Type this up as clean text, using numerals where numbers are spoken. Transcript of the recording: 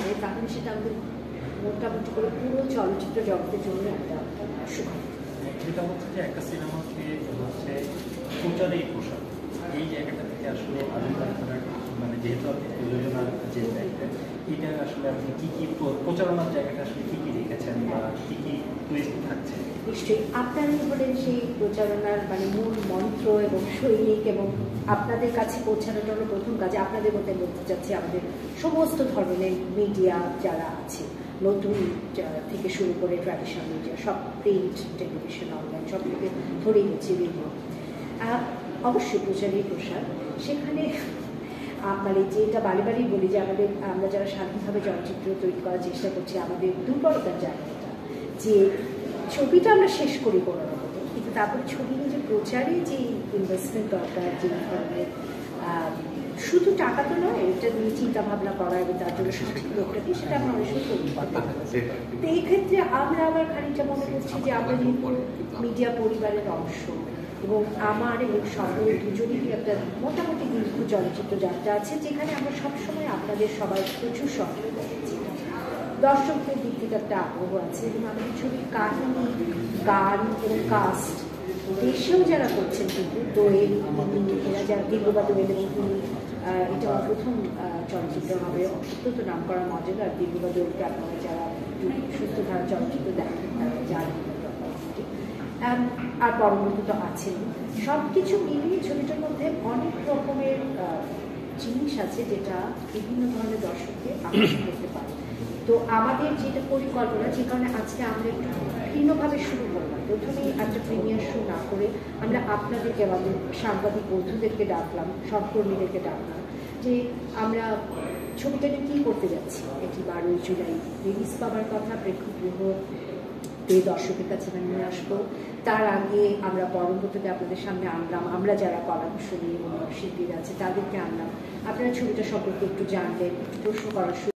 করে তাহলে সেটা আমাদের মোটামুটি করে পুরো চলচ্চিত্র জগতের জন্য একটা সুখবর। যেটা হচ্ছে যে একটা সিনেমাকে হচ্ছে প্রচারেই প্রসার, এই জায়গাটা থেকে আসলে আপনার মানে যেহেতু আপনি প্রযোজনার যে জায়গাটা, এটা আসলে আপনি কী কী প্রচারণার জায়গাটা আসলে কী কী রেখেছেন বা কী কী টুইস্ট থাকছে? নিশ্চয়ই আপনারাই হলেন সেই প্রচারণার মানে মূল মন্ত্র এবং সৈনিক, এবং আপনাদের কাছে পৌঁছানোটা হলো প্রথম কাজে। আপনাদের মধ্যে বলতে চাচ্ছি আমাদের সমস্ত ধরনের মিডিয়া যারা আছে, নতুন থেকে শুরু করে ট্র্যাডিশনাল মিডিয়া, সব প্রিন্ট, টেলিভিশন, অনলাইন, সব থেকে ধরেই হচ্ছে রেডিও, অবশ্যই প্রচারেই প্রসার। সেখানে মানে যেটা বারে বারেই বলি যে আমরা যারা স্বাধীনভাবে চলচ্চিত্র তৈরি করার চেষ্টা করছি, আমাদের দুর্বলতার জায়গাটা যে ছবিটা আমরা শেষ করি কোনো রকম, কিন্তু তারপরে ছবি নিয়ে যে প্রচারে যে ইনভেস্টমেন্ট দরকার, যে ধরনের শুধু টাকা তো নয়, এটা নিয়ে চিন্তা ভাবনা করা এবং তার জন্য সঠিক লোকটা কি সেটা আমরা অনেক সময় করি। তো এই ক্ষেত্রে আমরা আবার খানিকটা মনে করছি যে আমরা যেহেতু মিডিয়া পরিবারের অংশ এবং আমার এবং সকলের দুজনেরই একটা মোটামুটি দীর্ঘ চলচ্চিত্র যাত্রা আছে, যেখানে আমরা সবসময় আপনাদের সবাই প্রচুর সহযোগিতা করছি, দর্শকদের দিক থেকে একটা আগ্রহ আছে এবং আমাদের ছবির কাহিনী, গান এবং কাস্ট দেশেও যারা করছেন, কিন্তু দোয়েল এরা যারা দীর্ঘবা দোয়েল, এবং তিনি এটা প্রথম চলচ্চিত্র হবে অত্যন্ত নাম করা মজাদার দীর্ঘবা দোয়েলকে আপনারা যারা সুস্থ ধারা চলচ্চিত্র দেখেন তারা জানেন। আর পরবর্তী তো আছেন। সব কিছু মিলিয়ে ছবিটার মধ্যে অনেক রকমের জিনিস আছে যেটা বিভিন্ন ধরনের দর্শককে আকর্ষণ করতে পারে। তো আমাদের যেটা পরিকল্পনা, যে কারণে আজকে আমরা একটু ভিন্নভাবে শুরু করলাম, প্রথমেই একটা প্রিমিয়ার শো না করে আমরা আপনাদেরকে, আমাদের সাংবাদিক বন্ধুদেরকে ডাকলাম, সহকর্মীদেরকে ডাকলাম যে আমরা ছবিটাকে কী করতে যাচ্ছি। এটি 12 জুলাই রিলিজ পাওয়ার কথা, প্রেক্ষাগৃহ দর্শকের কাছে নিয়ে আসবো। তার আগে আমরা পরবর্তীতে আপনাদের সামনে আনলাম, আমরা যারা কলাকুশলী এবং শিল্পীরা আছে তাদেরকে আনলাম, আপনারা ছবিটা সম্পর্কে একটু জানলেন, একটু প্রশ্ন করার